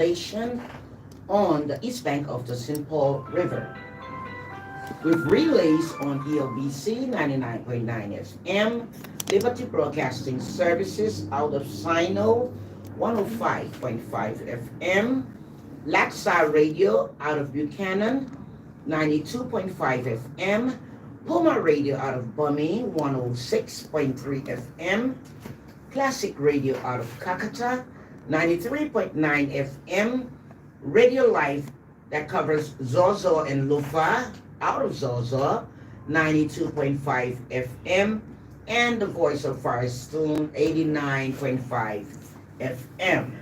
station on the east bank of the St. Paul River, with relays on ELBC 99.9 FM, Liberty Broadcasting Services out of Sino 105.5 FM, Laxa Radio out of Buchanan 92.5 FM, Puma Radio out of Bummy 106.3 FM, Classic Radio out of Kakata 93.9 FM, Radio Life that covers Zozo and Lufa out of Zozo 92.5 FM, and the Voice of Firestone 89.5 FM.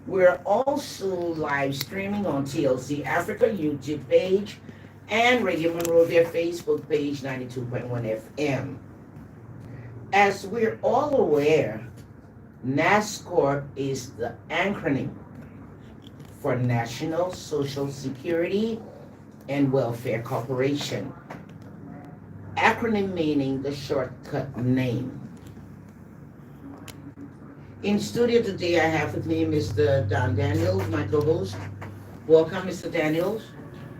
We're also live streaming on TLC Africa YouTube page and Radio Monrovia Facebook page 92.1 FM. As we're all aware, NASSCORP is the acronym for National Social Security and Welfare Corporation. Acronym meaning the shortcut name. In studio today, I have with me Mr. Don Daniels, my co-host. Welcome, Mr. Daniels.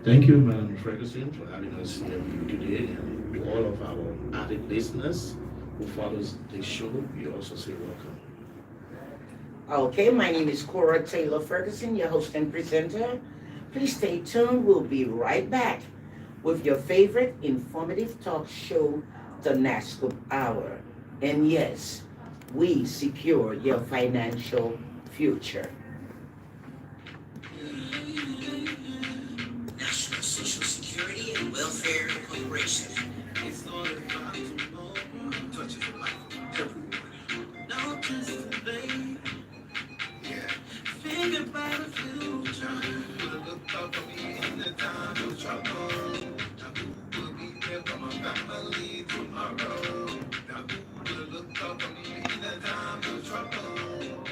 Thank you, Madam Ferguson, for having us here with you today, and to all of our avid listeners who follows the show, we also say welcome. Okay, my name is Cora Taylor Ferguson, your host and presenter. Please stay tuned. We'll be right back with your favorite informative talk show, the NASSCORP Hour. And yes, we secure your financial future. National Social Security and Welfare Corporation. It's all about tomorrow. Touches your life everywhere. No just baby. Yeah. Think about the future. Look up for me in the time of trouble. Who will be there for my family tomorrow? Who will look up for me in the time of trouble?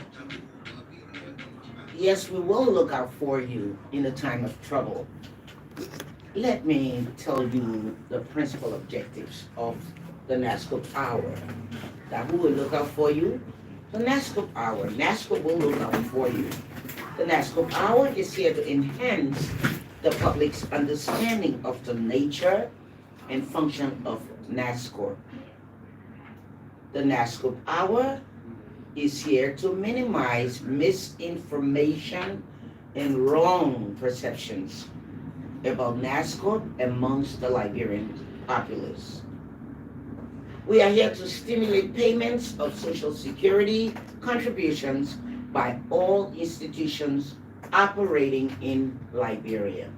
Yes, we will look out for you in a time of trouble. Let me tell you the principal objectives of the NASSCORP Hour. Now, who will look out for you? The NASSCORP Hour. NASSCORP will look out for you. The NASSCORP Hour is here to enhance the public's understanding of the nature and function of NASSCORP. The NASSCORP Hour is here to minimize misinformation and wrong perceptions about NASSCORP amongst the Liberian populace. We are here to stimulate payments of Social Security contributions by all institutions operating in Liberia.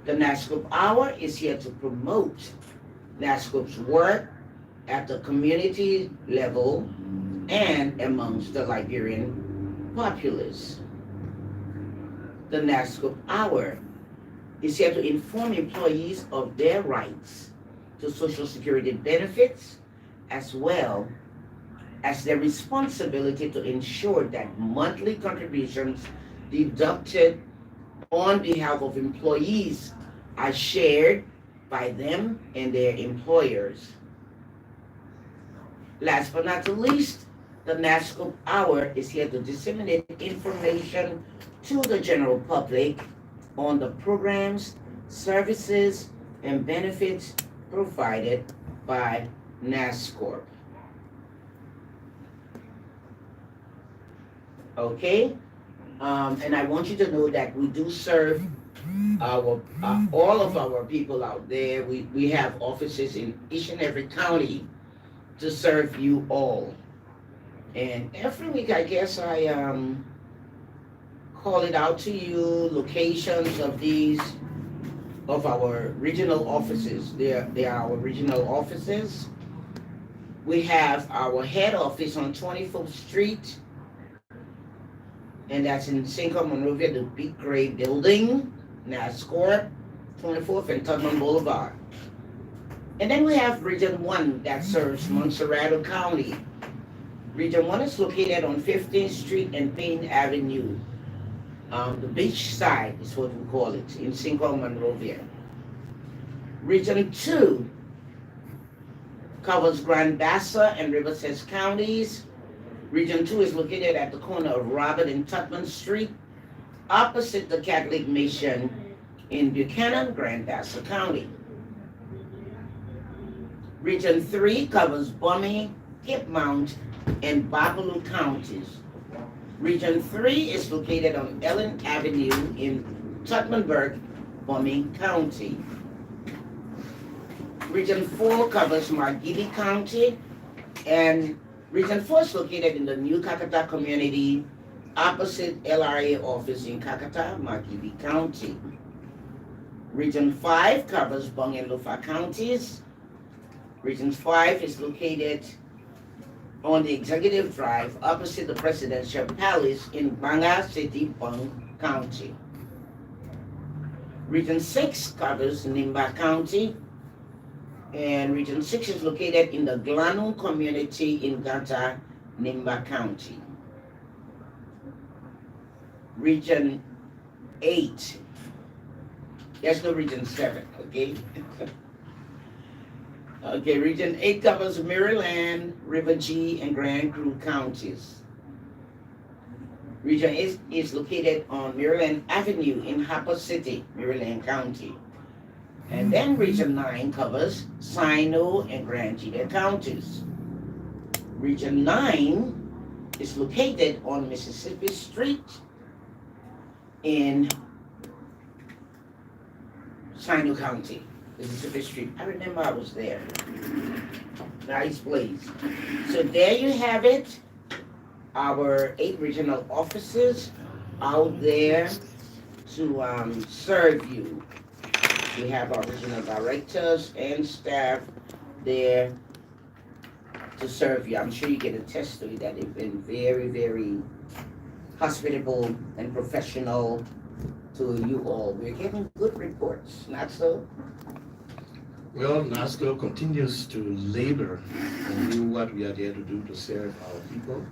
The NASSCORP Hour is here to promote NASSCORP's work at the community level and amongst the Liberian populace. The NASSCORP Hour is here to inform employees of their rights to Social Security benefits, as well as their responsibility to ensure that monthly contributions deducted on behalf of employees are shared by them and their employers. Last but not least, the NASSCORP Hour is here to disseminate information to the general public on the programs, services, and benefits provided by NASSCORP. Okay? And I want you to know that we do serve our all of our people out there. We have offices in each and every county to serve you all. And every week, I guess I call it out to you, locations of our regional offices. They are our regional offices. We have our head office on 24th Street, and that's in Cinco Monrovia, the big gray building, NASSCORP, 24th and Tubman Boulevard. And then we have Region 1 that serves Montserrado County. Region 1 is located on 15th Street and Payne Avenue. The beach side is what we call it, in Cinco Monrovia. Region 2 covers Grand Bassa and Riverside counties. Region 2 is located at the corner of Robert and Tubman Street, opposite the Catholic Mission in Buchanan, Grand Bassa County. Region 3 covers Bummy, Cape Mount, and Babaloo counties. Region 3 is located on Ellen Avenue in Tubmanburg, Bummy County. Region 4 covers Margilly County, and Region 4 is located in the New Kakata community, opposite LRA office in Kakata, Margilly County. Region 5 covers Bung and Lufa counties. Region 5 is located on the Executive Drive, opposite the Presidential Palace in Banga City, Bung County. Region 6 covers Nimba County, and Region 6 is located in the Glanum community in Gata, Nimba County. Region 8, there's no Region 7, okay? Okay, Region 8 covers Maryland, River G, and Grand Crew counties. Region 8 is located on Maryland Avenue in Harper City, Maryland County. And then Region 9 covers Sino and Grand Gila counties. Region 9 is located on Mississippi Street in Sino County, Mississippi Street. I remember I was there. Nice place. So there you have it. Our 8 regional offices out there to serve you. We have our regional directors and staff there to serve you. I'm sure you get a testimony that they've been very, very hospitable and professional to you all. We're getting good reports, not so? Well, NASSCORP continues to labor and do what we are there to do to serve our people,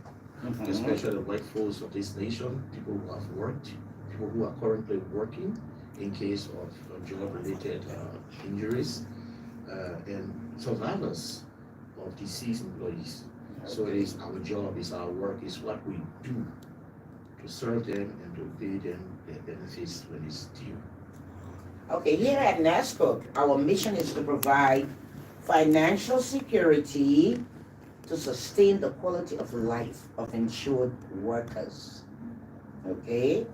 especially the workforce of this nation, people who have worked, people who are currently working in case of job-related injuries, and survivors of deceased employees. So it is our job, it's our work, it's what we do to serve them and to pay them their benefits when it's due. Okay, here at NASSCORP, our mission is to provide financial security to sustain the quality of life of insured workers. Okay?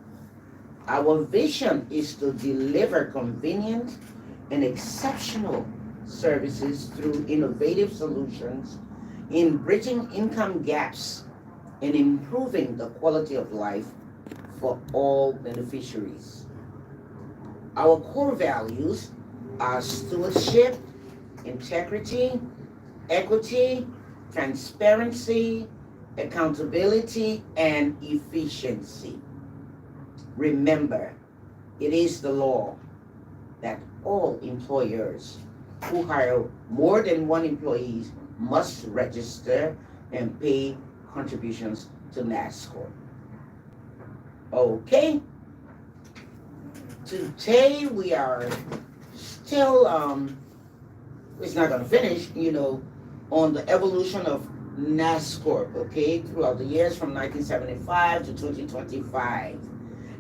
Our vision is to deliver convenient and exceptional services through innovative solutions in bridging income gaps and improving the quality of life for all beneficiaries. Our core values are stewardship, integrity, equity, transparency, accountability, and efficiency. Remember, it is the law that all employers who hire more than one employee must register and pay contributions to NASSCORP. Okay. Today we are still, it's not going to finish, on the evolution of NASSCORP, okay, throughout the years from 1975 to 2025.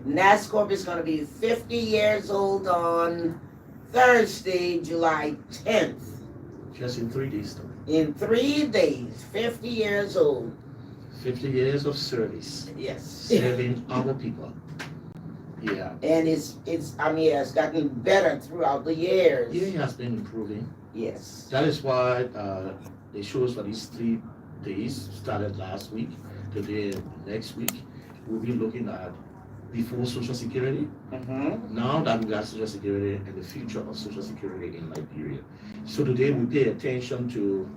NASSCORP is going to be 50 years old on Thursday, July 10th. Just in 3 days time. In 3 days, 50 years old. 50 years of service. Yes. Serving our people. Yeah. And it's gotten better throughout the years. Yeah, it has been improving. Yes. That is why the shows for these 3 days started last week. Today and next week, we'll be looking at before Social Security. Now that we got Social Security and the future of Social Security in Liberia. So today we pay attention to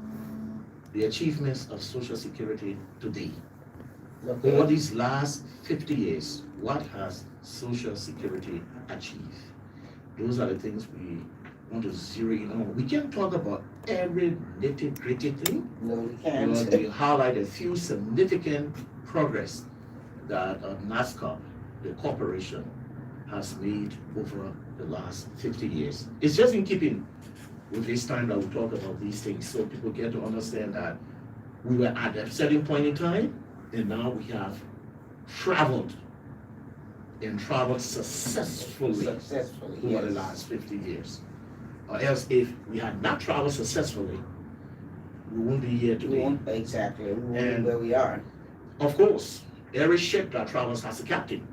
the achievements of Social Security today. Okay. Over these last 50 years, what has Social Security achieved? Those are the things we want to zero in on. We can't talk about every nitty-gritty thing. No, we can't. We highlight a few significant progress that NASSCORP, the corporation, has made over the last 50 years. It's just in keeping with this time that we talk about these things, so people get to understand that we were at a certain point in time And now we have traveled and traveled successfully over the last 50 years. Or else if we had not traveled successfully, we wouldn't be here today. We won't be where we are. Of course, every ship that travels has a captain.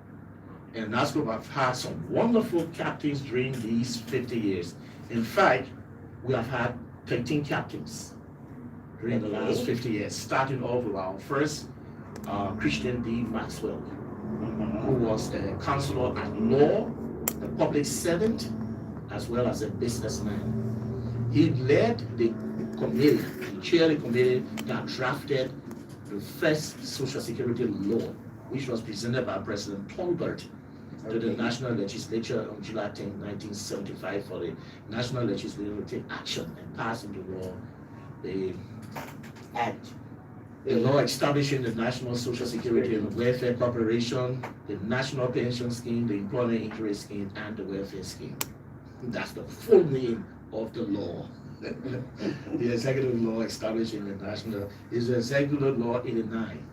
And NASSCORP have had some wonderful captains during these 50 years. In fact, we have had 13 captains during the last 50 years, starting off with our first Christian D. Maxwell, who was a counselor at law, a public servant, as well as a businessman. He led the committee, he chaired the committee that drafted the first Social Security law, which was presented by President Tolbert to the National Legislature on July 10, 1975, for the National Legislature to take action and pass into law the Act. The law establishing the National Social Security and Welfare Corporation, the National Pension Scheme, the Employment Injury Scheme, and the Welfare Scheme. That's the full name of the law. The executive law establishing the national is the executive law 89,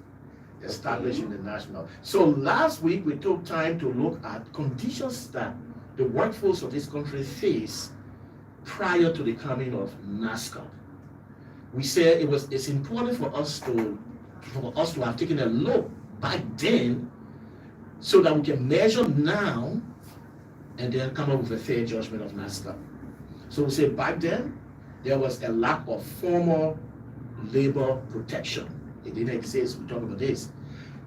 establishing the national. So last week we took time to look at conditions that the workforce of this country faced prior to the coming of NASSCORP. We said it's important for us to have taken a look back then so that we can measure now and then come up with a fair judgment of NASSCORP. So we say back then there was a lack of formal labor protection. It didn't exist. We talked about this.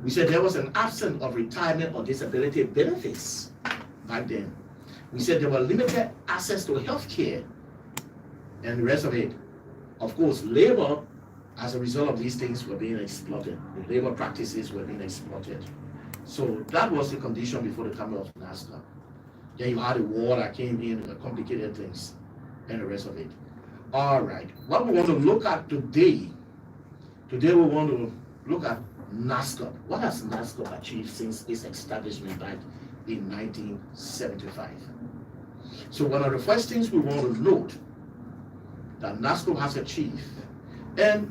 We said there was an absence of retirement or disability benefits back then. We said there were limited access to health care and the rest of it. Of course, labor, as a result of these things, were being exploited. The labor practices were being exploited. So that was the condition before the coming of NASSCORP. Then you had a war that came in and complicated things and the rest of it. All right, what we want to look at today we want to look at NASSCORP. What has NASSCORP achieved since its establishment back in 1975? So one of the first things we want to note that NASSCORP has achieved, and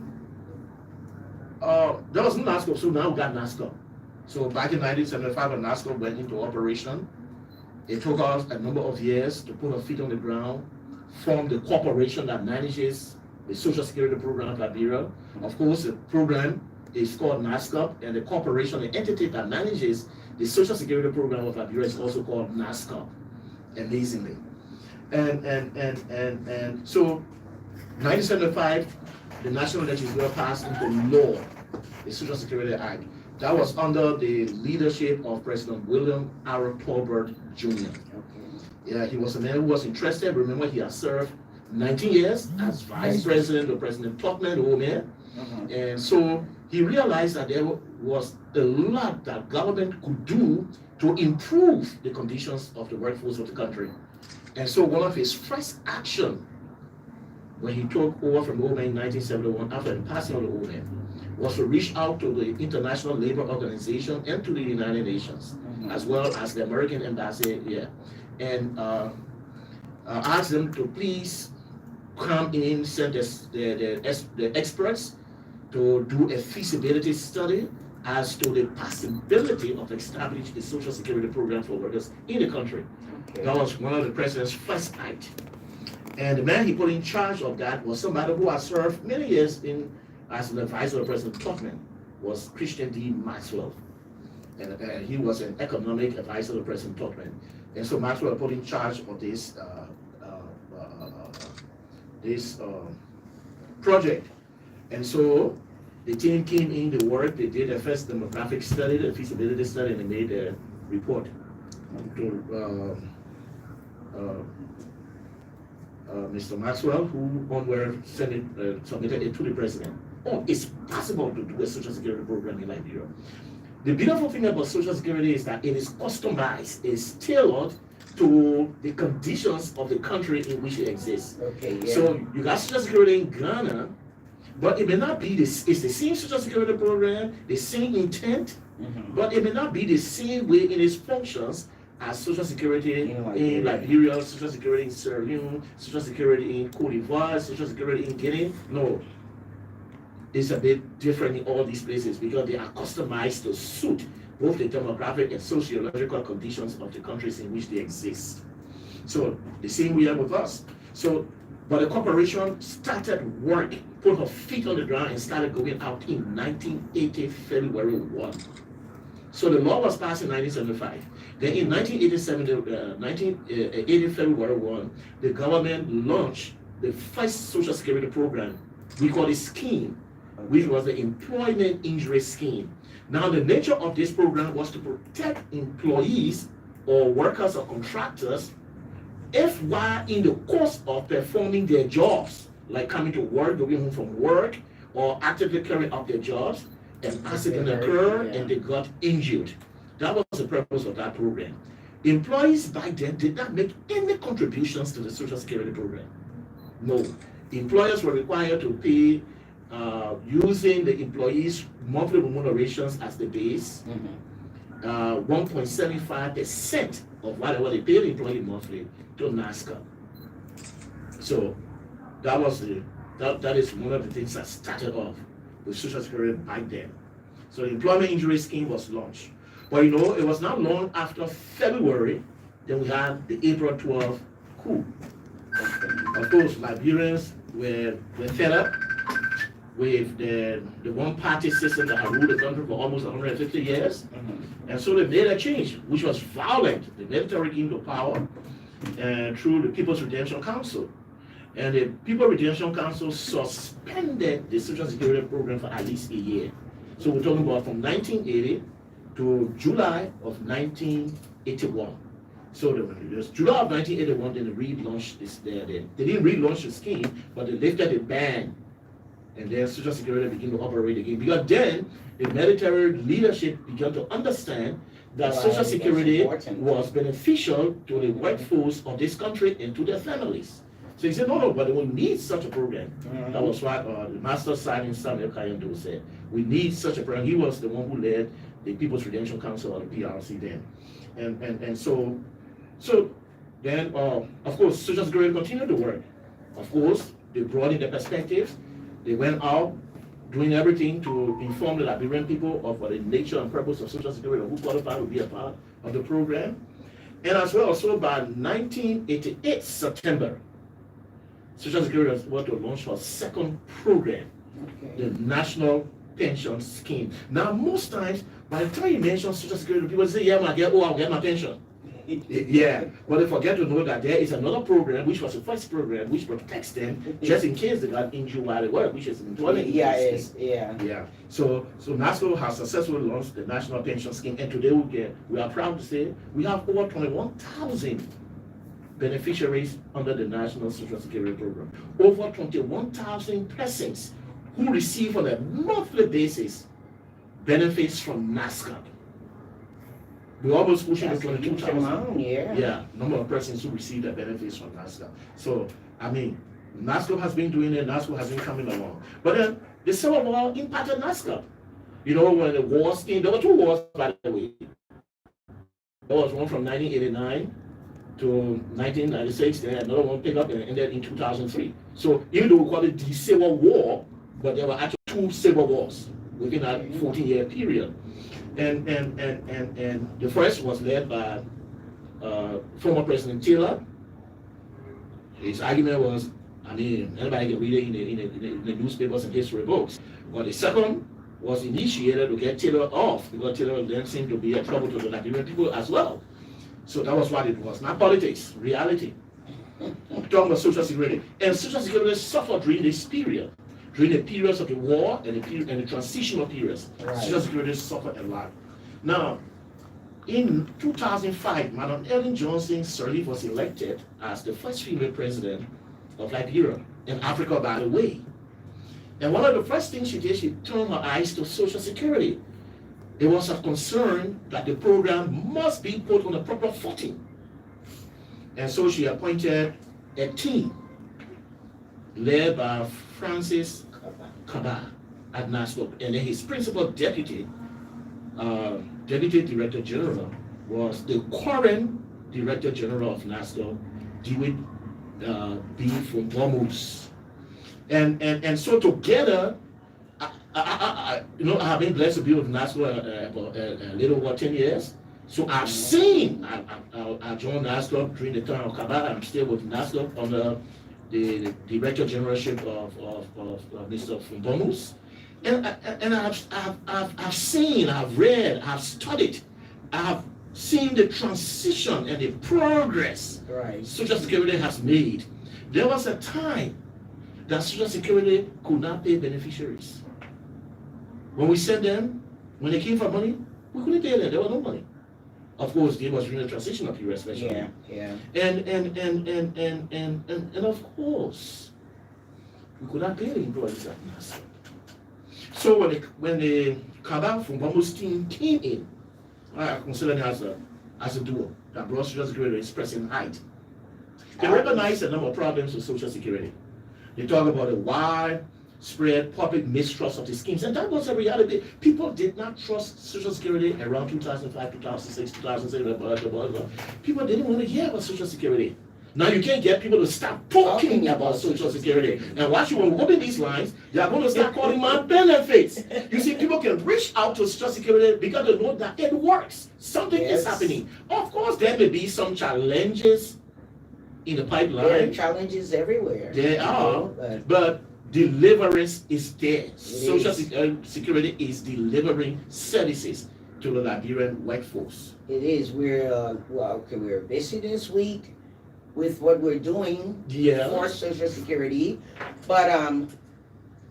there was no NASSCORP, so now we got NASSCORP. So back in 1975 when NASSCORP went into operation, it took us a number of years to put our feet on the ground, form the corporation that manages the Social Security program of Liberia. Of course, the program is called NASSCORP, and the corporation, the entity that manages the Social Security program of Liberia is also called NASSCORP, amazingly. And so 1975, the National Legislature passed into law the Social Security Act. That was under the leadership of President William R. Tolbert Jr. Yeah, he was a man who was interested. Remember, he had served 19 years as Vice President of President Tubman, the old man. And so he realized that there was a lot that government could do to improve the conditions of the workforce of the country. And so one of his first action when he took over from the old man in 1971 after the passing of the old man was to reach out to the International Labor Organization and to the United Nations, as well as the American Embassy here, and ask them to please come in, send the experts to do a feasibility study as to the possibility of establishing a Social Security program for workers in the country. That was one of the president's first acts. And the man he put in charge of that was somebody who had served many years as an advisor of President Tubman, was Christian D. Maxwell. And he was an economic advisor to President Tubman. And so Maxwell put in charge of this project. And so the team came in, they worked, they did a first demographic study, the feasibility study, and they made a report to Mr. Maxwell, who submitted it to the president. Oh, it's possible to do a Social Security program in Liberia. The beautiful thing about Social Security is that it is customized, it's tailored to the conditions of the country in which it exists. So you got Social Security in Ghana, but it may not be it's the same Social Security program, the same intent, but it may not be the same way in its functions as Social Security in Liberia, Social Security in Sierra Leone, Social Security in Cote d'Ivoire, Social Security in Guinea. No. is a bit different in all these places because they are customized to suit both the demographic and sociological conditions of the countries in which they exist. So the same way with us. So, but the corporation started work, put her feet on the ground and started going out in 1980, February 1. So the law was passed in 1975. Then in 1980, February 1, the government launched the first Social Security program. We call it scheme, which was the Employment Injury Scheme. Now the nature of this program was to protect employees or workers or contractors if while in the course of performing their jobs, like coming to work, going home from work, or actively carrying out their jobs, an accident occurred and they got injured. That was the purpose of that program. Employees back then did not make any contributions to the Social Security program. No. Employers were required to pay using the employees' monthly remunerations as the base, 1.75% of whatever they paid the employee monthly to NASSCORP. So that was that is one of the things that started off with Social Security back then. So the Employment Injury Scheme was launched. But you know, it was not long after February, then we had the April 12th coup. Of course, Liberians were fed up with the one-party system that had ruled the country for almost 150 years. And so they made a change, which was violent. The military came to power through the People's Redemption Council. And the People's Redemption Council suspended the Social Security program for at least a year. So we're talking about from 1980 to July of 1981. So it was July of 1981, then they relaunched this. They didn't relaunch the scheme, but they lifted the ban. And then Social Security began to operate again. Because then the military leadership began to understand that Social Security was beneficial to the workforce of this country and to their families. So he said, no, but we need such a program. That was what the Master Sergeant Samuel Kayando said. We need such a program. He was the one who led the People's Redemption Council, or the PRC then. And so then, of course, Social Security continued to work. Of course, they brought in the perspectives. They went out doing everything to inform the Liberian people of the nature and purpose of Social Security, who qualified to be a part of the program. And as well, so by 1988 September, Social Security was about to launch her second program, the National Pension Scheme. Now, most times, by the time you mention Social Security, people say, yeah, I'll get my pension. Yeah, but they forget to know that there is another program, which was the first program, which protects them just in case they got injured while they work, which is employment. Yeah. So NASSCORP has successfully launched the National Pension Scheme, and today we are proud to say we have over 21,000 beneficiaries under the National Social Security Program. Over 21,000 persons who receive on a monthly basis benefits from NASSCORP. We almost pushing the 22,000. Yeah, number of persons who receive the benefits from NASSCORP. So, I mean, NASSCORP has been doing it, NASSCORP has been coming along. But then, the Civil War impacted NASSCORP. You know, when the wars came, there were two wars, by the way. There was one from 1989 to 1996, then another one picked up and ended in 2003. So, even though we call it the Civil War, but there were actually two civil wars within that 14-year period. And the first was led by former President Taylor. His argument was, I mean, anybody can read it in the newspapers and history books. But the second was initiated to get Taylor off, because Taylor then seemed to be a trouble to the Liberian people as well. So that was what it was, not politics, reality. I'm talking about Social Security. And Social Security suffered during this period. During the periods of the war and the transitional periods, Social Security suffered a lot. Now, in 2005, Madam Ellen Johnson Sirleaf was elected as the first female president of Liberia, in Africa, by the way. And one of the first things she did, she turned her eyes to Social Security. It was a concern that the program must be put on a proper footing. And so she appointed a team led by Francis Kaba at NASSCORP, and then his principal deputy director general was the current director general of NASSCORP, Dewitt B. from Bournemouth. And so together, I have been blessed to be with NASSCORP about a little over 10 years. So I've seen, I joined NASSCORP during the time of Kabbalah. I'm still with NASSCORP under the Director Generalship of Mr. Fumbomus. And I've seen, I've read, I've studied, I've seen the transition and the progress Social Security has made. There was a time that Social Security could not pay beneficiaries. When we sent them, when they came for money, we couldn't pay them. There was no money. Of course, there was during the transitional period, especially. Yeah. And of course, we could not pay the employees at NASSCORP. So when the Kabbalah from Bamboo's team came in, I consider it as a duo that brought Social Security expressing height. They recognized a number of problems with Social Security. They talk about the widespread public mistrust of the schemes, and that was a reality. People did not trust Social Security around 2005, 2006, 2007. People didn't want to hear about Social Security. Now you can't get people to stop talking about Social Security. And watch you, when we open these lines, they are going to start calling my benefits. You see, people can reach out to Social Security because they know that it works. Something is happening. Of course, there may be some challenges in the pipeline. There are challenges everywhere. There are, but deliverance is there. Social Security is delivering services to the Liberian workforce. It is. We're busy this week with what we're doing for Social Security, but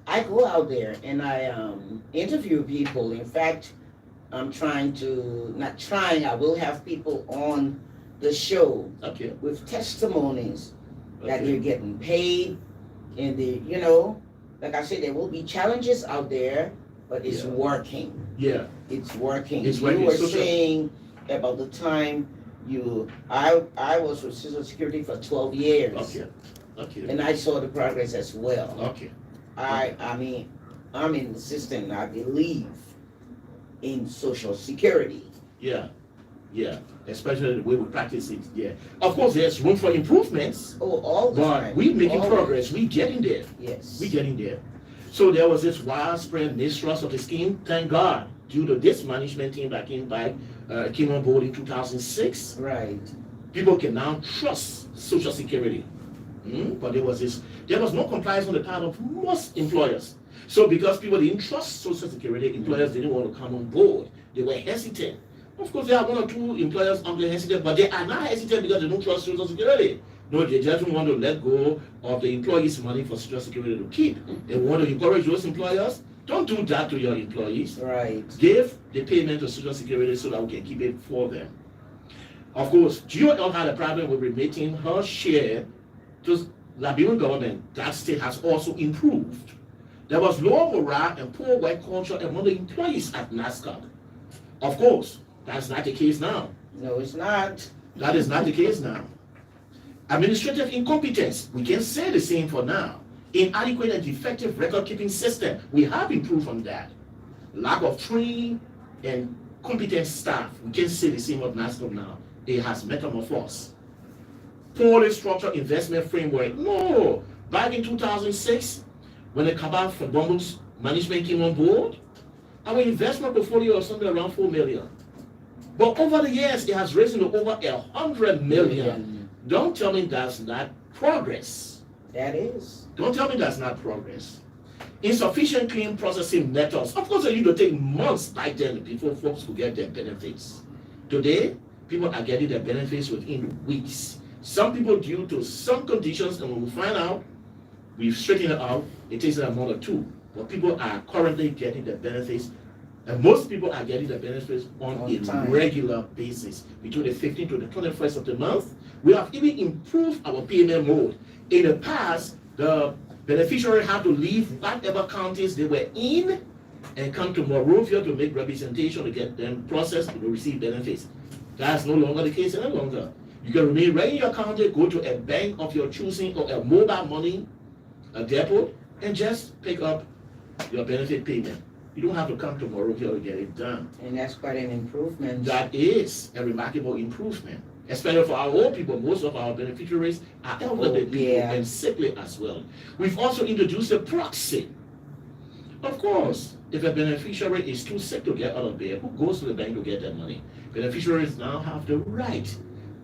I go out there and I interview people. In fact, I will have people on the show with testimonies that they're getting paid, and like I said, there will be challenges out there, but it's working. Yeah, it's working. It's working. You were saying about the time I was with Social Security for 12 years. Okay. And I saw the progress as well. Okay. I mean, I'm in the system. I believe in Social Security. Yeah. Especially the way we practice it. Yeah. Of course, there's room for improvements. Oh, all the time. But we're making progress. We're getting there. Yes. We're getting there. So there was this widespread mistrust of the scheme. Thank God, due to this management team that came on board in 2006. Right. People can now trust Social Security. But there was no compliance on the part of most employers. So because people didn't trust Social Security, employers didn't want to come on board. They were hesitant. Of course, there are one or two employers on the hesitant, but they are not hesitant because they don't trust Social Security. No, they just don't want to let go of the employees' money for Social Security to keep. They want to encourage those employers. Don't do that to your employees. Right. Give the payment to Social Security so that we can keep it for them. Of course, GOL had a problem with remitting her share to the Liberian government. That state has also improved. There was low morale and poor work culture among the employees at NASSCORP. Of course, that's not the case now. No, it's not. That is not the case now. Administrative incompetence, we can say the same for now. Inadequate and defective record-keeping system, we have improved on that. Lack of trained and competent staff, we can say the same of NASSCORP now. It has metamorphosed. Poorly structured investment framework, no. Back in 2006, when the Kabbalah for Bamboo's management came on board, our investment portfolio was something around 4 million. But over the years, it has risen to over 100 million. Don't tell me that's not progress. That is. Don't tell me that's not progress. Insufficient claim processing methods. Of course, it used to take months back then before folks could get their benefits. Today, people are getting their benefits within weeks. Some people due to some conditions, and when we find out, we've straightened it out, it takes a month or two. But people are currently getting their benefits, and most people are getting their benefits on a regular basis. Between the 15th to the 21st of the month, we have even improved our payment mode. In the past, the beneficiary had to leave whatever counties they were in and come to Monrovia to make representation to get them processed to receive benefits. That's no longer the case any longer. You can remain right in your county, go to a bank of your choosing or a mobile money, a depot, and just pick up your benefit payment. You don't have to come to Monrovia to get it done. And that's quite an improvement. That is a remarkable improvement. Especially for our old people, most of our beneficiaries are elderly people and sickly as well. We've also introduced a proxy. Of course, if a beneficiary is too sick to get out of bed, who goes to the bank to get that money? Beneficiaries now have the right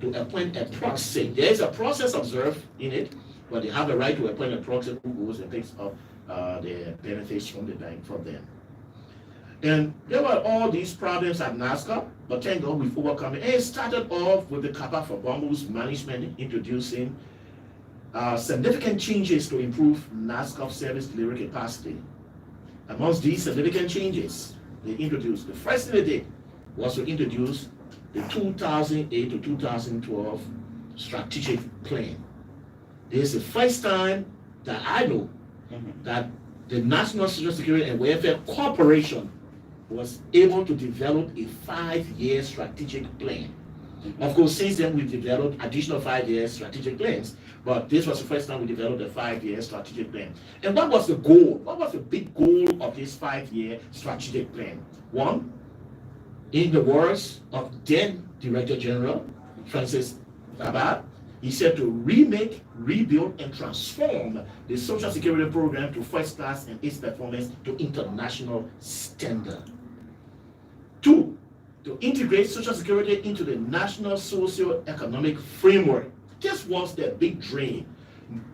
to appoint a proxy. There is a process observed in it, but they have the right to appoint a proxy who goes and picks up the benefits from the bank from them. And there were all these problems at NASSCOP, but thank God we've overcome it. And it started off with the Kappa for Bamboo's management introducing significant changes to improve NASSCOP service delivery capacity. Amongst these significant changes they introduced, the first thing they did was to introduce the 2008 to 2012 strategic plan. This is the first time that I know that the National Social Security and Welfare Corporation was able to develop a 5-year strategic plan. Of course, since then we've developed additional 5-year strategic plans, but this was the first time we developed a 5-year strategic plan. And what was the goal? What was the big goal of this 5-year strategic plan? One, in the words of then Director General Francis Abad, he said to remake, rebuild, and transform the Social Security program to first class and its performance to international standard. 2, to integrate Social Security into the national socio-economic framework. This was their big dream.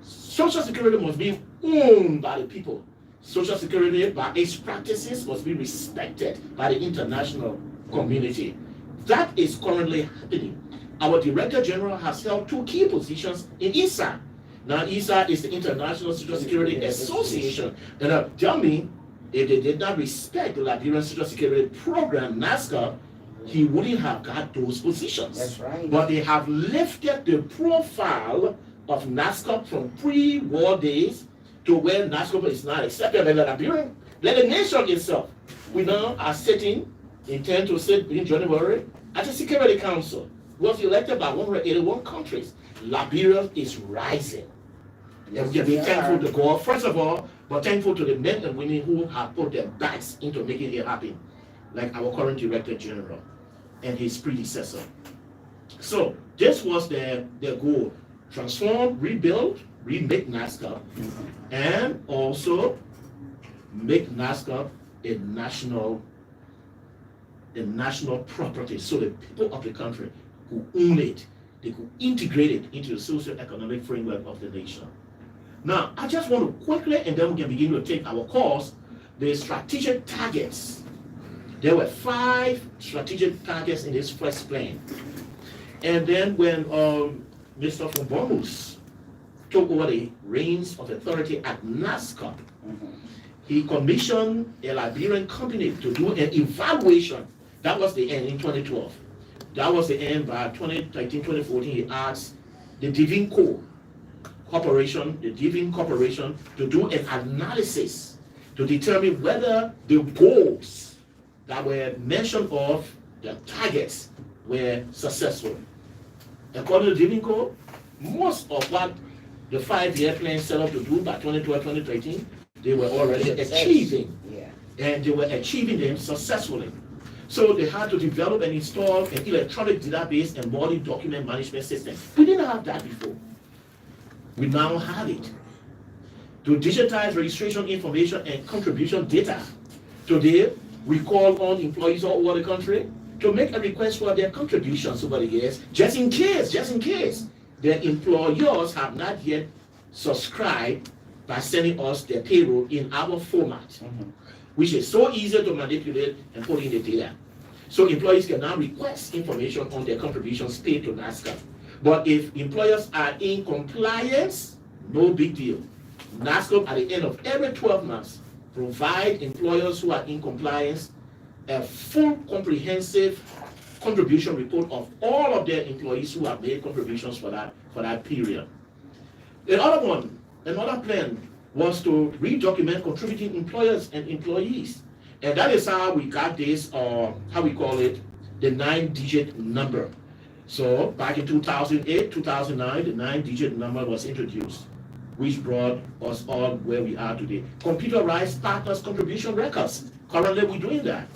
Social Security must be owned by the people. Social Security, by its practices, must be respected by the international community. That is currently happening. Our Director General has held 2 key positions in ISA. Now, ISA is the International Social Security Association. And tell me, if they did not respect the Liberian Social Security program, NASCOP, he wouldn't have got those positions. That's right. But they have lifted the profile of NASCOP from pre-war days to where NASCOP is now accepted by the Liberian, like the nation itself. We now are sitting, intend to sit in January at the Security Council. Was elected by 181 countries. Liberia is rising. And we can be thankful to God, first of all, but thankful to the men and women who have put their backs into making it happen, like our current Director General and his predecessor. So this was their goal: transform, rebuild, remake NASCOP, and also make NASCOP a national property, so the people of the country who own it, they could integrate it into the socio-economic framework of the nation. Now, I just want to quickly, and then we can begin to take our course, the strategic targets. There were 5 strategic targets in this first plan. And then when Mr. Fombomus took over the reins of authority at NASSCOP, he commissioned a Liberian company to do an evaluation. That was the end in 2012. That was the end. By 2013, 2014, he asked the Divine Corporation, to do an analysis to determine whether the goals that were mentioned of the targets were successful. According to Divine, most of what the 5-year plan set up to do by 2012, 2013, they were already achieving. And they were achieving them successfully. So they had to develop and install an electronic database and multi-document management system. We didn't have that before. We now have it. To digitize registration information and contribution data. Today, we call on employees all over the country to make a request for their contributions over the years, just in case their employers have not yet subscribed by sending us their payroll in our format, which is so easy to manipulate and put in the data. So employees can now request information on their contributions paid to NASCOP. But if employers are in compliance, no big deal. NASCOP, at the end of every 12 months, provide employers who are in compliance a full comprehensive contribution report of all of their employees who have made contributions for that period. Another plan was to redocument contributing employers and employees. And that is how we got this, how we call it, the 9-digit number. So back in 2008, 2009, the 9-digit number was introduced, which brought us all where we are today. Computerized partners' contribution records. Currently, we're doing that.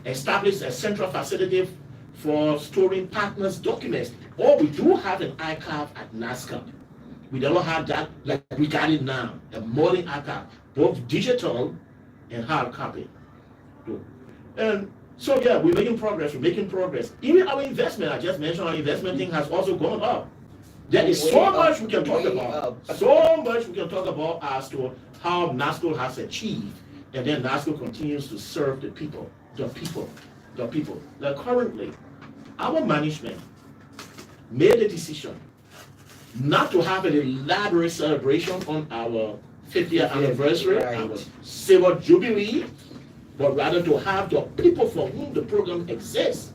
Establish a central facility for storing partners' documents. Oh, we do have an archive at NASSCOP. We never had that like we got it now, a modern archive, both digital and hard copy. And so yeah, we're making progress. Even our investment, I just mentioned, our investment thing has also gone up. There is so much we can talk about. So much we can talk about as to how NASSCOR has achieved, and then NASSCOR continues to serve the people. Now currently, our management made a decision not to have an elaborate celebration on our 50th anniversary, our silver jubilee, but rather to have the people for whom the program exists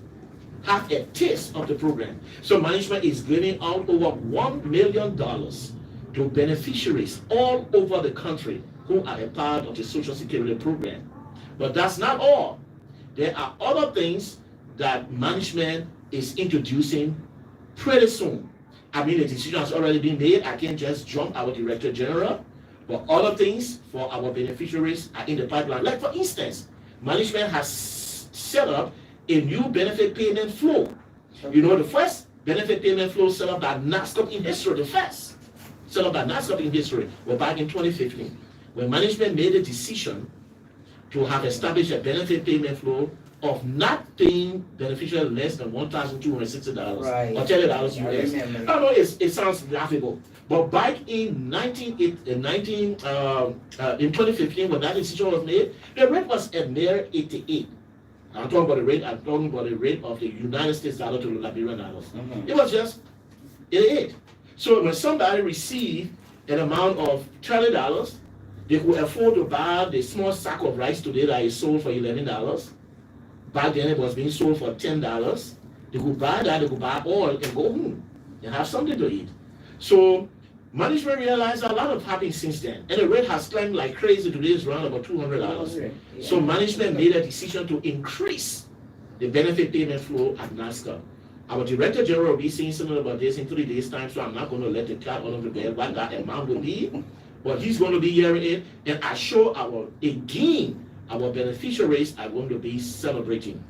have a taste of the program. So management is giving out over $1 million to beneficiaries all over the country who are a part of the Social Security program. But that's not all. There are other things that management is introducing pretty soon. I mean, the decision has already been made. I can't just jump our Director General, but other things for our beneficiaries are in the pipeline. Like for instance, management has set up a new benefit payment flow. You know, the first benefit payment flow set up by NASSCOP in history, the first set up by NASSCOP in history, was back in 2015, when management made a decision to have established a benefit payment flow of not paying beneficiaries less than $1,260 or $30 US. I know it sounds laughable, but back in 2015, when that decision was made, the rate was a mere 88. I'm talking about the rate of the United States dollar to the Liberian dollars. It was just 88. So when somebody received an amount of $30, they could afford to buy the small sack of rice today that is sold for $11. Back then it was being sold for $10. They could buy that, they could buy oil and go home and have something to eat. So management realized a lot of happened since then, and the rate has climbed like crazy. Today is around about $200. So management made a decision to increase the benefit payment flow at NASSCOR. Our Director General will be saying something about this in 3 days' time, so I'm not going to let the cat out of the bed what that amount will be, but he's going to be hearing it, and I show our beneficiaries are going to be celebrating.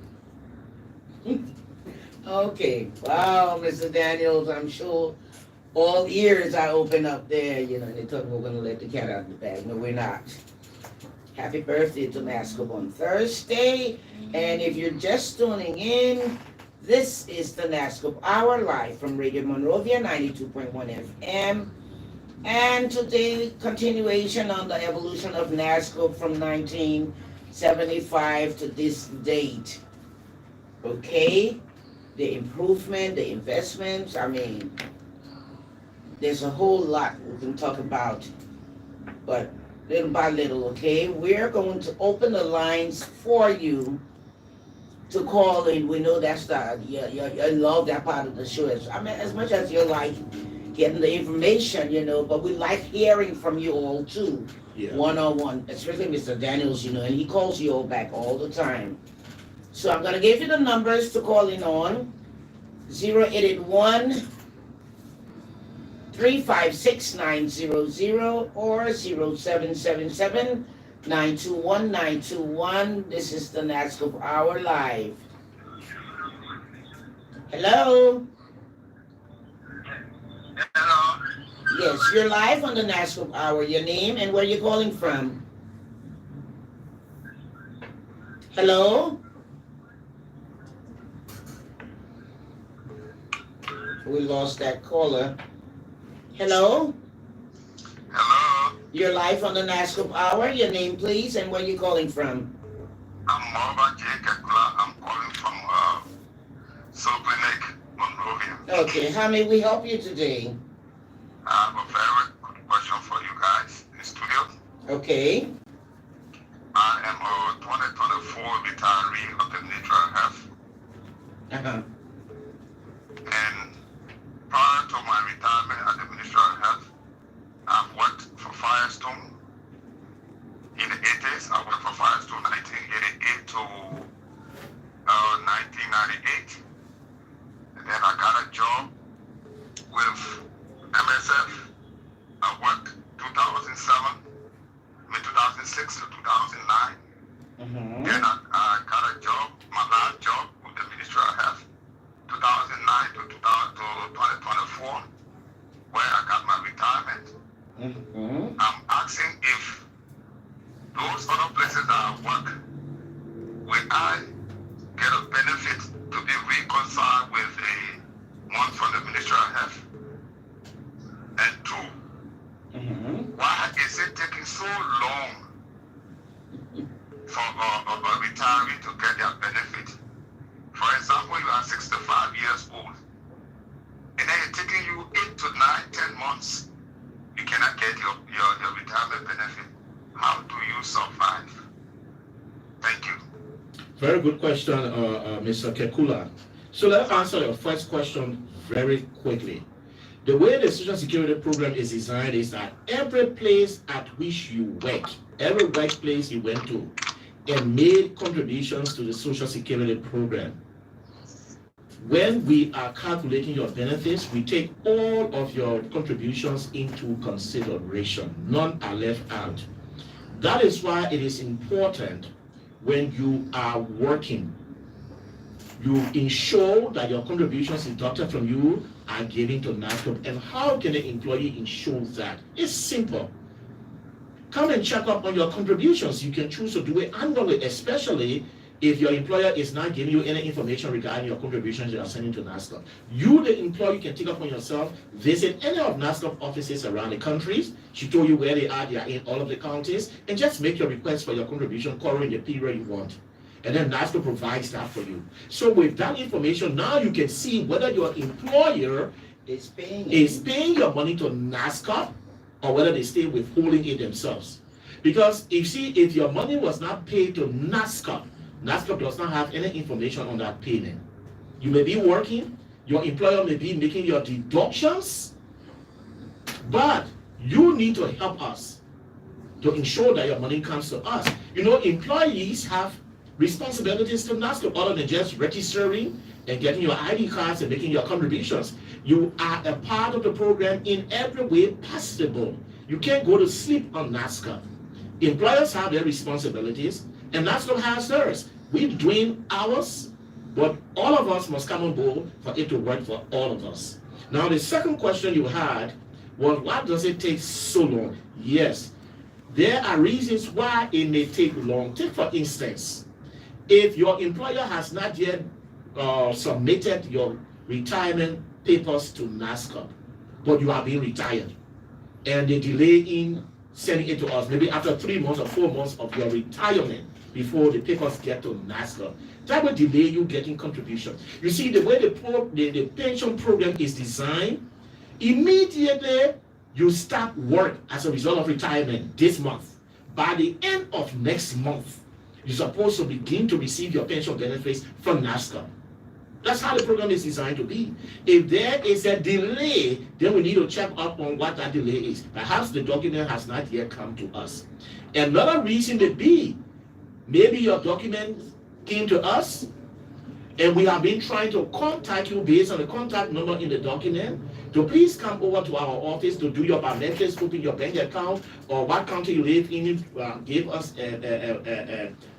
Okay, wow, Mr. Daniels, I'm sure all ears are open up there, you know, and they thought we're going to let the cat out of the bag. No, we're not. Happy birthday to NASSCOP on Thursday. And if you're just tuning in, this is the NASSCOP Hour live from Radio Monrovia 92.1 FM. And today, continuation on the evolution of NASSCOP from 1975 to this date. Okay? The improvement, the investments, I mean, there's a whole lot we can talk about, but little by little, okay? We're going to open the lines for you to call in. We know that's you love that part of the show. I mean, as much as you like getting the information, you know, but we like hearing from you all too, one-on-one, especially Mr. Daniels, you know, and he calls you all back all the time. So I'm going to give you the numbers to call in on, 0881 356-900 or 0777-921-921. This is the NASSCOP Hour live. Hello? Hello? Yes, you're live on the NASSCOP Hour. Your name and where you're calling from? Hello? We lost that caller. Hello? Hello? You're live on the NASSCOP Hour. Your name, please, and where you calling from? I'm Morba J. Kekula. I'm calling from Soul Clinic, Monrovia. Okay, how may we help you today? I have a very good question for you guys in the studio. Okay. I am a 2024 retiree of the Natural Health. Uh-huh. And prior to my retirement at the Ministry of Health, I've worked for Firestone. In the 80s, I worked for Firestone 1988 to 1998. And then I got a job with MSF. I worked 2006 to 2009. Mm-hmm. Then I got a job, my last job with the Ministry of Health, 2009 to 2024, where I got my retirement. Mm-hmm. I'm asking if those other places that I get a benefit to be reconciled with one from the Ministry of Health? And two, why is it taking so long for a retiree to get their benefit? For example, you are 65 years old, and then it's taking you 8 to 9, 10 months. You cannot get your retirement benefit. How do you survive? Thank you. Very good question, Mr. Kekula. So let's answer your first question very quickly. The way the Social Security program is designed is that every place at which you work, every workplace you went to, and made contributions to the Social Security program, when we are calculating your benefits, we take all of your contributions into consideration. None are left out. That is why it is important when you are working, you ensure that your contributions deducted from you are given to NASSCORP. And how can the employee ensure that? It's simple. Come and check up on your contributions. You can choose to do it annually, especially if your employer is not giving you any information regarding your contributions you are sending to NASSCORP. You, the employee, can take up on yourself, visit any of NASSCORP offices around the countries. She told you where they are in all of the counties, and just make your request for your contribution covering the period you want. And then NASSCORP provides that for you. So with that information, now you can see whether your employer is paying your money to NASSCORP or whether they stay withholding it themselves. Because if your money was not paid to NASSCOP does not have any information on that payment. You may be working, your employer may be making your deductions, but you need to help us to ensure that your money comes to us. You know, employees have responsibilities to NASSCOP other than just registering and getting your ID cards and making your contributions. You are a part of the program in every way possible. You can't go to sleep on NASSCOP. Employers have their responsibilities, and NASSCOP has theirs. We're doing ours, but all of us must come on board for it to work for all of us. Now, the second question you had was, why does it take so long? Yes, there are reasons why it may take long. Take, for instance, if your employer has not yet submitted your retirement papers to NASSCOP, but you are being retired, and they delay in sending it to us, maybe after 3 months or 4 months of your retirement before the papers get to NASSCOP, that will delay you getting contributions. You see, the way the pension program is designed, immediately you start work as a result of retirement this month. By the end of next month, you're supposed to begin to receive your pension benefits from NASSCOP. That's how the program is designed to be. If there is a delay, then we need to check up on what that delay is. Perhaps the document has not yet come to us. Another reason may be, maybe your document came to us, and we have been trying to contact you based on the contact number in the document to please come over to our office to do your biometrics, open your bank account, or what county you live in, give us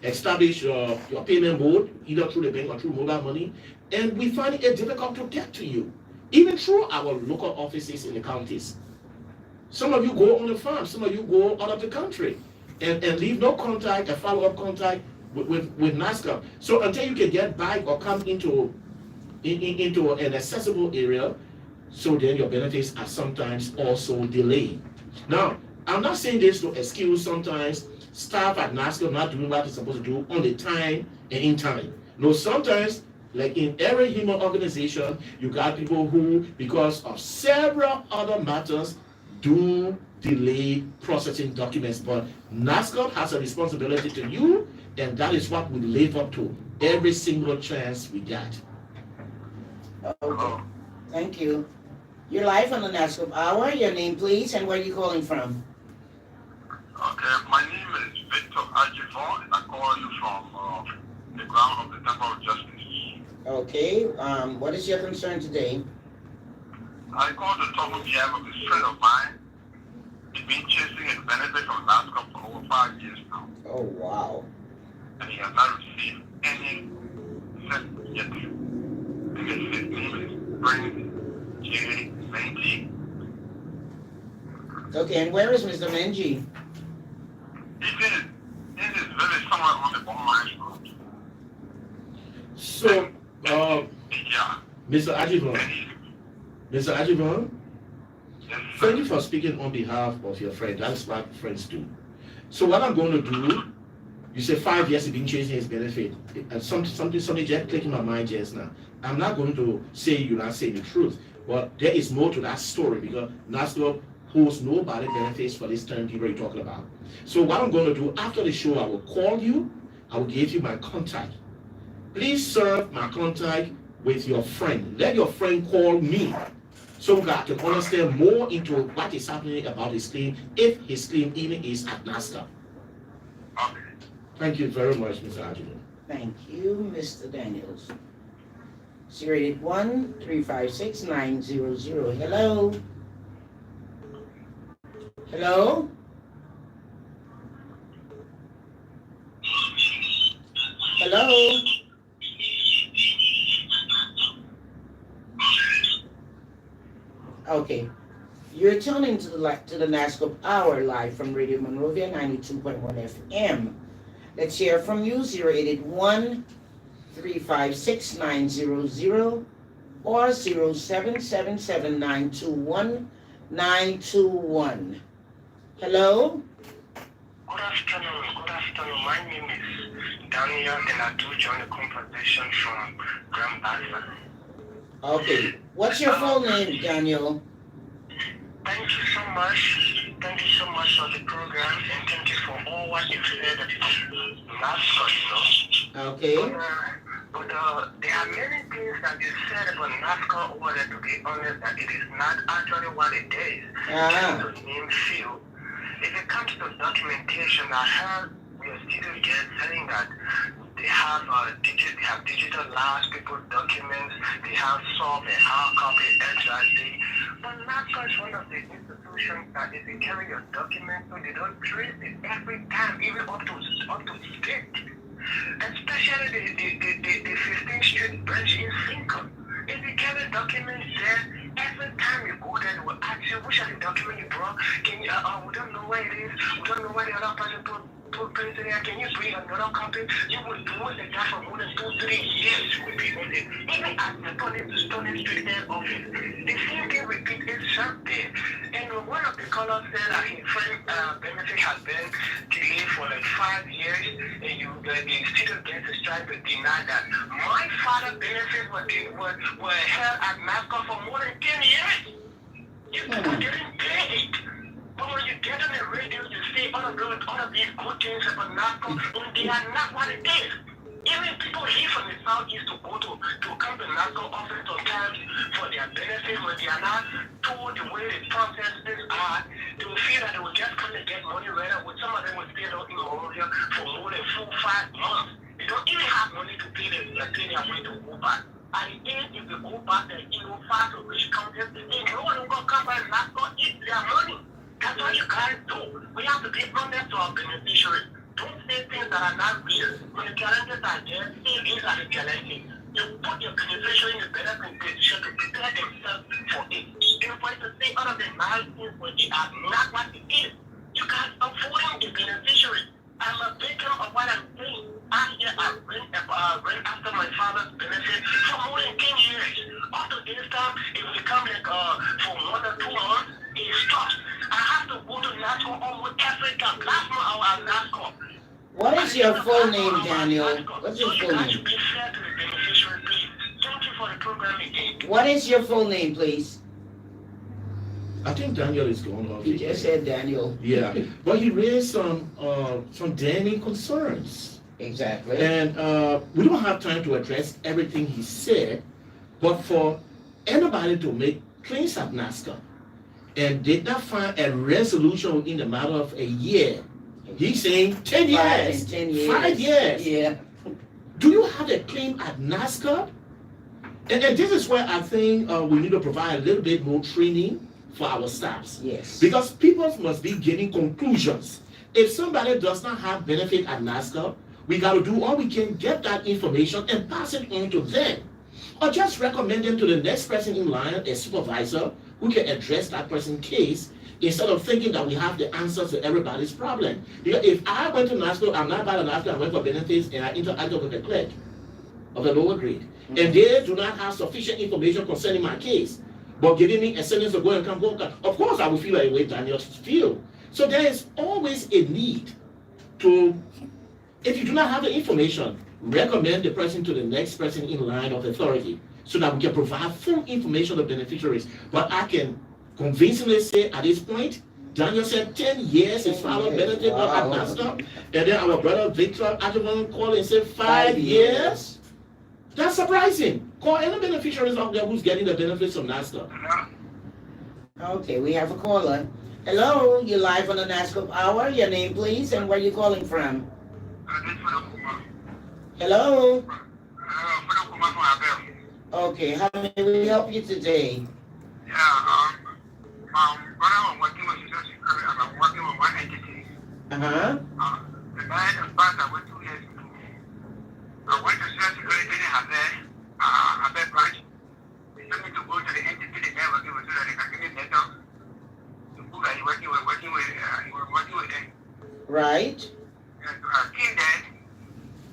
establish your payment mode, either through the bank or through mobile money. And we find it difficult to get to you, even through our local offices in the counties. Some of you go on the farm, some of you go out of the country, and leave no contact, a follow-up contact with NASSCOP. So until you can get back or come into an accessible area, so then your benefits are sometimes also delayed. Now, I'm not saying this to excuse sometimes staff at NASSCOP not doing what they're supposed to do on the time and in time. No, sometimes, like in every human organization, you got people who, because of several other matters, do delay processing documents. But NASSCOP has a responsibility to you, and that is what we live up to every single chance we get. Okay, thank you. You're live on the NASSCOP Hour. Your name, please, and where are you calling from? Okay, my name is Victor Ajifon, and I call you from the ground of the Temple of Justice. Okay, what is your concern today? I called to talk on behalf of a friend of mine. He's been chasing his benefit from NASSCOP for over 5 years now. Oh, wow. And he has not received any cent yet. And his name is Prince J. Menji. Okay, and where is Mr. Menji? He's in his village somewhere on the Bowman Road. Mr. Ajivon. Mr. Ajivon, Yes, thank you for speaking on behalf of your friend. That's what friends do. So what I'm going to do, you say 5 years you've been chasing his benefit. And something just clicked in my mind just now. I'm not going to say you're not saying the truth, but there is more to that story because NASSCORP holds nobody benefits for this term people you're talking about. So what I'm going to do after the show, I will call you, I will give you my contact. Please serve my contact with your friend. Let your friend call me so that I can understand more into what is happening about his claim, if his claim even is at NASCORP. Okay. Thank you very much, Mr. Ajivon. Thank you, Mr. Daniels. 081-356-900. Hello? Hello? Hello? Okay. You're tuning to the NASSCORP Hour live from Radio Monrovia 92.1 FM. Let's hear from you, 081-356-900 or 0777-921-921. Hello? Good afternoon. My name is Daniel, and I do join the conversation from Grand Bassa. Okay. What's your full name, Daniel? Thank you so much. Thank you so much for the program, and thank you for all what you said about NASCORP, Okay. But there are many things that you said about NASCORP over there, to be honest, that it is not actually what it is. Ah. Just to name few. If it comes to documentation, I heard your student get saying that they have digital labs, people documents, they have soft and hard copy, XYZ. But NASCORP is one of the institutions that if you carry your documents, so they don't trace it every time, even up to state. Especially the 15th Street branch in Cinco. If you carry documents there, every time you go there, they will ask you, which are the documents you brought? Can you, we don't know where it is, we don't know where the other person put it there. Can you bring another copy? You will do it like that for more than 2-3 years. You will be on it. Even at the Stony Street Head office, the same thing repeat itself there. And one of the callers said that his friend benefit has been delayed for like 5 years, and the student is trying to deny that. My father benefit were held at NASCORP for more than 10 years. You people didn't pay it. But when you get on the radio, you see all of these good things about NASCORP, and they are not what it is. Even people here from the southeast to go to come to NASCORP office sometimes for their benefit, when they are not told the way the processes are, they will feel that they will just come and get money right away. Some of them will stay out in Monrovia for more than 4-5 months. They don't even have money to pay their way to go back. At the end, if they go back, they far to reach counties, they no one will come by NASCORP eat their money. That's what you guys do. We have to give honest to our beneficiaries. Don't say things that are not real. When the challenges are there, say these are the challenges. You put your beneficiary in a better position to prepare themselves for it. And for it to say all of the nice things when they are not what it is, you can't afford the beneficiary. I'm a victim of what I'm saying. I ran after my father's benefit for more than 10 years. Up to this time, it will come like for 1 or 2 months, it stops. I have to go to NASSCORP almost every time. Last month I was at NASSCORP. What is your full name, Daniel? What's your full name? Be fair to the beneficiary, please. Thank you for the program again. What is your full name, please? I think Daniel is going off. He just said Daniel. Yeah, but he raised some damning concerns. Exactly. And we don't have time to address everything he said, but for anybody to make claims at NASCORP and did not find a resolution in the matter of a year, he's saying 10 years, 10 years. 5 years. Yeah. Do you have a claim at NASCORP? And this is where I think we need to provide a little bit more training for our staffs. Yes. Because people must be getting conclusions. If somebody does not have benefit at NASCORP, we got to do all we can, get that information and pass it on to them. Or just recommend them to the next person in line, a supervisor, who can address that person's case, instead of thinking that we have the answers to everybody's problem. Because if I went to NASCORP, I'm not part of NASCORP, I went for benefits, and I interacted with a clerk of a lower grade, and they do not have sufficient information concerning my case, but giving me a sentence to go and come, of course I will feel like the way Daniel feel. So there is always a need to, if you do not have the information, recommend the person to the next person in line of authority so that we can provide full information of beneficiaries. But I can convincingly say at this point, Daniel said 10 years his father benefit at NASSCORP, and then our brother Victor Adjuvant called and said 5 years. That's surprising. Call any beneficiaries out there who's getting the benefits of NASSCORP. Okay, we have a caller. Hello, you're live on the NASSCORP Hour. Your name, please, and where you calling from? Hello? Okay, how may we help you today? When I'm working with Social Security, I'm working with one entity. The guy that passed away 2 years ago. I went to Social Security, they have their branch. They told me to go to the entity the guy working with so that they can give me letter to who are you working with them. Right. And so I came there.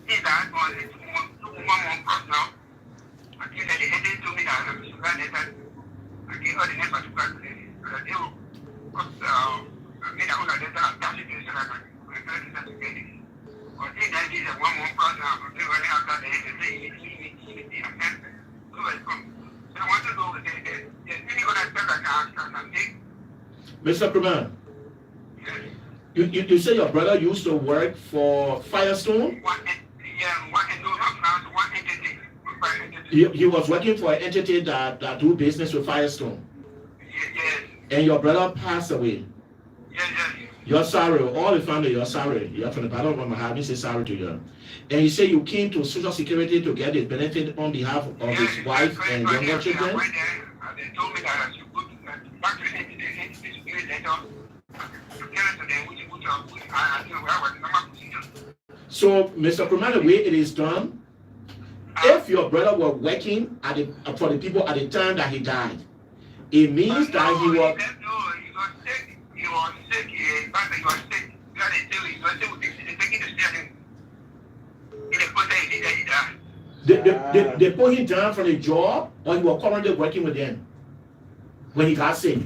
He's that one, it's 1 month plus now. I came there, the entity told me that I should write letter. I gave her the name of the sugar today. They will made a own letter and dash it to so that I can refer to that together. But in that is 1 month plus now, they were after the entity, he accepted. So I come. So I want to know if there's any other step I can take. Mr. Kramer, Yes. you say your brother used to work for Firestone? One entity. He was working for an entity that do business with Firestone. Yes. And your brother passed away. Yes. You're sorry, all the family, you're sorry. You're from the bottom of my heart, I say sorry to you. And you say you came to Social Security to get his benefit on behalf of his wife and younger children? I went there and they told me that I should go back to the entity to give it later. To tell it to them which I knew where I was in my position. So, Mr. Kramer, the way it is done, if your brother was working for the people at the time that he died, it means that he was... He was sick. He was sick. He was sick. He was taking the steering. They put him down from the job, or he was currently working with them when he got sick?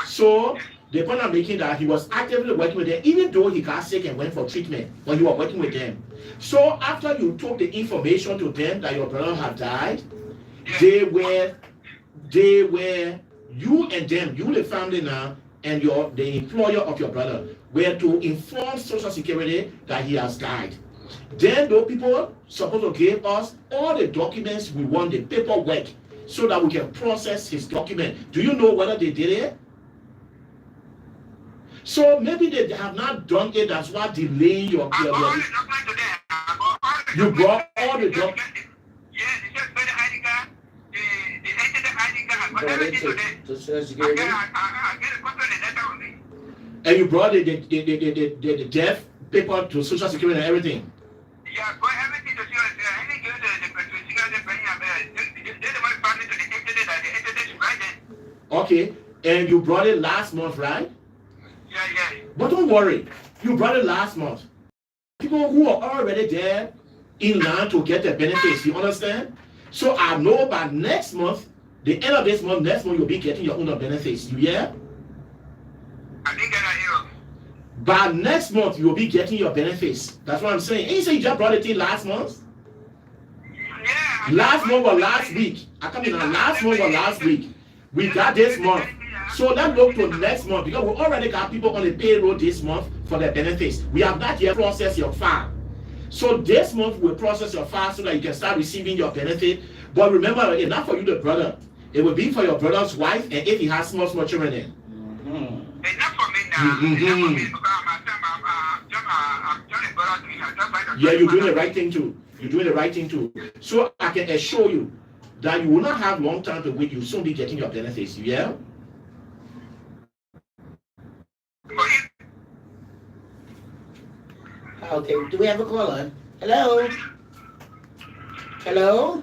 So the point I'm making that he was actively working with them, even though he got sick and went for treatment, but he was working with them. So after you took the information to them that your brother had died, they were you and them, you the family now, and the employer of your brother were to inform Social Security that he has died. Then those people supposed to give us all the documents we want, the paperwork, so that we can process his document. Do you know whether they did it? So maybe they have not done it, that's why delaying your you brought all the documents. Yes, they just made the ID card. They entered the ID card. But everything today. I get a copy of the letter with me. And you brought the death paper to Social Security and everything? Yeah, but everything to Social Security. I didn't give the penny and they're the one passing to the entity that the entity is right there. Okay, and you brought it last month, right? Yeah. But don't worry, you brought it last month. People who are already there in line to get the benefits, you understand? So I know by next month, the end of this month, next month, you'll be getting your own benefits. You hear? I didn't get that here. By next month, you'll be getting your benefits. That's what I'm saying. And you say you just brought it in last month? Yeah. Last month or last week? Last month or last week? We got this month. So let's look to next month, because we already got people on the payroll this month for their benefits. We have not yet processed your file. So this month we'll process your file so that you can start receiving your benefit. But remember, it's not for you, the brother. It will be for your brother's wife, and if he has small children in. It's not for me now. It's not for me because I'm telling brother to me. Yeah, you're doing the right thing too. You're doing the right thing too. So I can assure you that you will not have long time to wait. You'll soon be getting your benefits. Yeah? Okay, do we have a caller? Hello? Hello?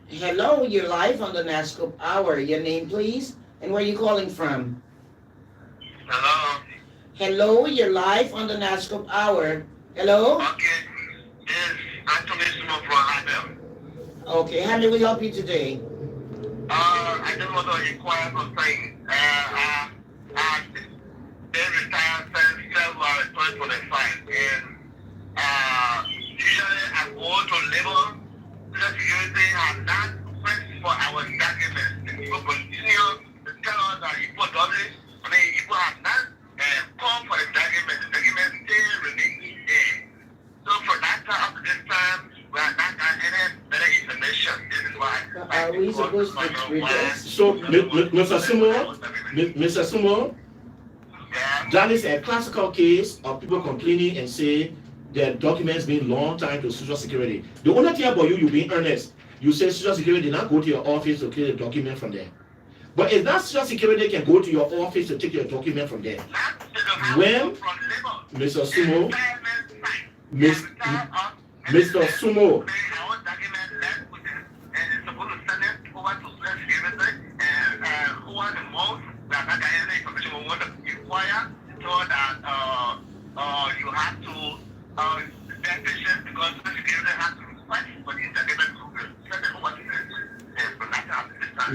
Hello, you're live on the NASSCORP Hour. Your name, please, and where are you calling from? Hello. Hello, you're live on the NASSCORP Hour. Hello? Okay. Yes, Anthony Smith from Adam. Okay, how may we help you today? I just want to inquire something. I've been retired since February 2025, and usually I go to labor. The security has not went for our documents. The people continue to tell us that people don't. I mean, people have not come for the document. The document still remains there. So for that time, up to this time, we are not got any better information. This is why. Are we supposed to request? So, Mr. Sumo, Yeah. that is a classical case of people complaining and saying their documents been long time to Social Security. The only thing about you being earnest, you say Social Security did not go to your office to clear the document from there. But if that Social Security can go to your office to take your document from there, when Mr. Sumo, Mr. Sumo, you have to be patient because the security has to request for the document to be sent over to them.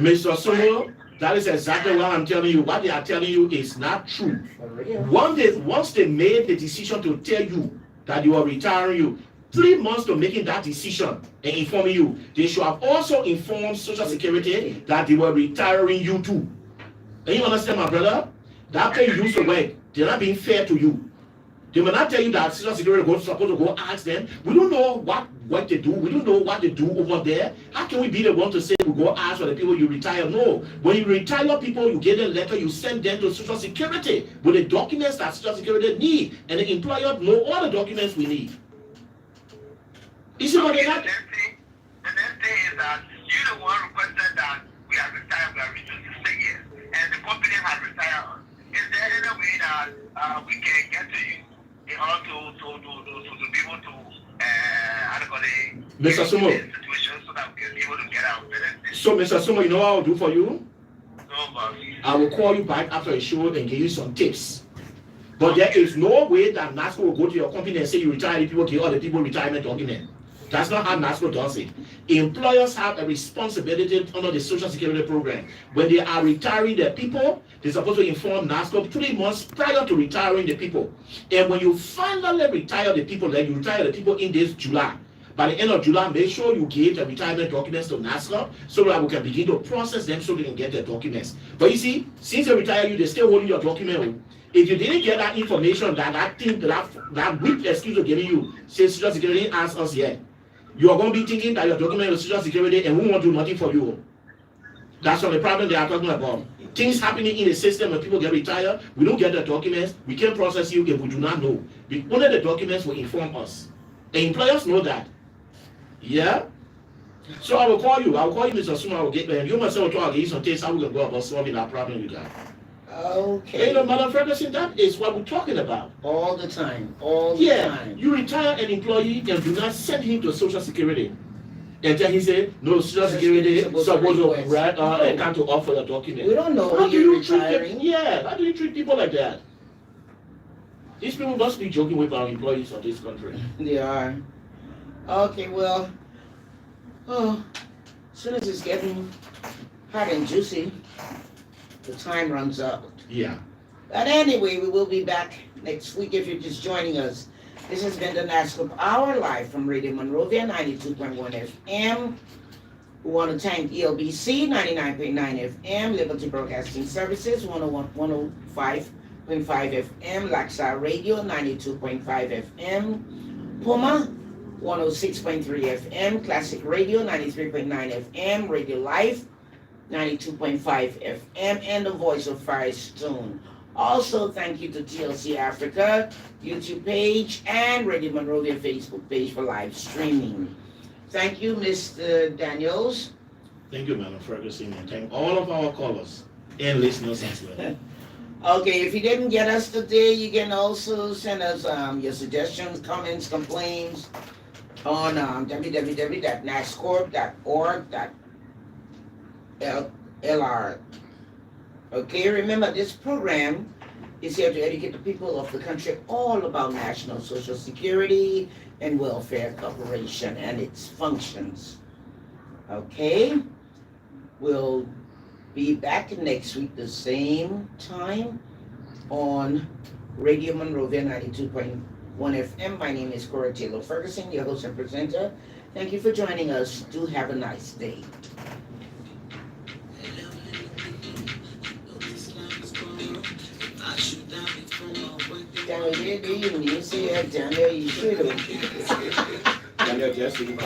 Mr. Sumo, that is exactly what I'm telling you. What they are telling you is not true. For real? Once they made the decision to tell you that you are retiring you, 3 months to making that decision and informing you, they should have also informed Social Security that they were retiring you too. And you understand, my brother? That pay you used to work, they're not being fair to you. They will not tell you that Social Security is supposed to go ask them. We don't know what they do. We don't know what they do over there. How can we be the one to say we go ask for the people you retire? No. When you retire people, you get a letter, you send them to Social Security with the documents that Social Security need. And the employer know all the documents we need. You see what they got? The next thing is that you the one requested that we are retired, we are reduced to 6 years. And the company has retired. Is there any way that we can get to you in order to be able to Mr. Sumo. situation so that we can be able to get out? So, Mr. Sumo, you know what I'll do for you? No, but I will call you back after a show and give you some tips. But there is no way that NASCO will go to your company and say you retire the people, give all the people retirement document. That's not how NASCO does it. Employers have a responsibility under the Social Security program. When they are retiring their people, they're supposed to inform NASCO 3 months prior to retiring the people. And when you finally retire the people, like you retire the people in this July, by the end of July, make sure you give the retirement documents to NASCORP so that we can begin to process them so they can get their documents. But you see, since they retire you, they're still holding your document. If you didn't get that information, that weak excuse they're giving you, say Social Security asked us yet, you are going to be thinking that your document is Social Security and we won't do nothing for you. That's not the problem they are talking about. Things happening in the system when people get retired, we don't get the documents, we can't process you if we do not know. Only the documents will inform us. The employers know that. Yeah? So I will call you, Mr. Suma, I will get there. You must say, I'll give you some tips how we can go about solving that problem you got. Okay. You know, Madam Ferguson, that is what we're talking about. All the time. All the time. You retire an employee and do not send him to Social Security. And then he said, no, Social Security is supposed to come to offer the document. We don't know How who do you're you treat retiring. them? Yeah, how do you treat people like that? These people must be joking with our employees of this country. They are. Okay, well, as soon as it's getting hot and juicy, the time runs out. Yeah. But anyway, we will be back next week if you're just joining us. This has been the NASSCORP Hour live from Radio Monrovia, 92.1 FM. We want to thank ELBC, 99.9 FM, Liberty Broadcasting Services, 105.5 FM, Laxa Radio, 92.5 FM, Puma, 106.3 FM, Classic Radio, 93.9 FM, Radio Life, 92.5 FM, and the Voice of Firestone. Also, thank you to TLC Africa, YouTube page, and Radio Monrovia Facebook page for live streaming. Thank you, Mr. Daniels. Thank you, Madam Ferguson, and thank all of our callers and listeners as well. Okay, if you didn't get us today, you can also send us your suggestions, comments, complaints on www.nasscorp.org.lr. Okay, remember this program is here to educate the people of the country all about National Social Security and Welfare Corporation and its functions. Okay? We'll be back next week the same time on Radio Monrovia 92.1 FM. My name is Cora Taylor Ferguson, your host and presenter. Thank you for joining us. Do have a nice day. Daniel, you say Daniel, you should have. Daniel Jesse.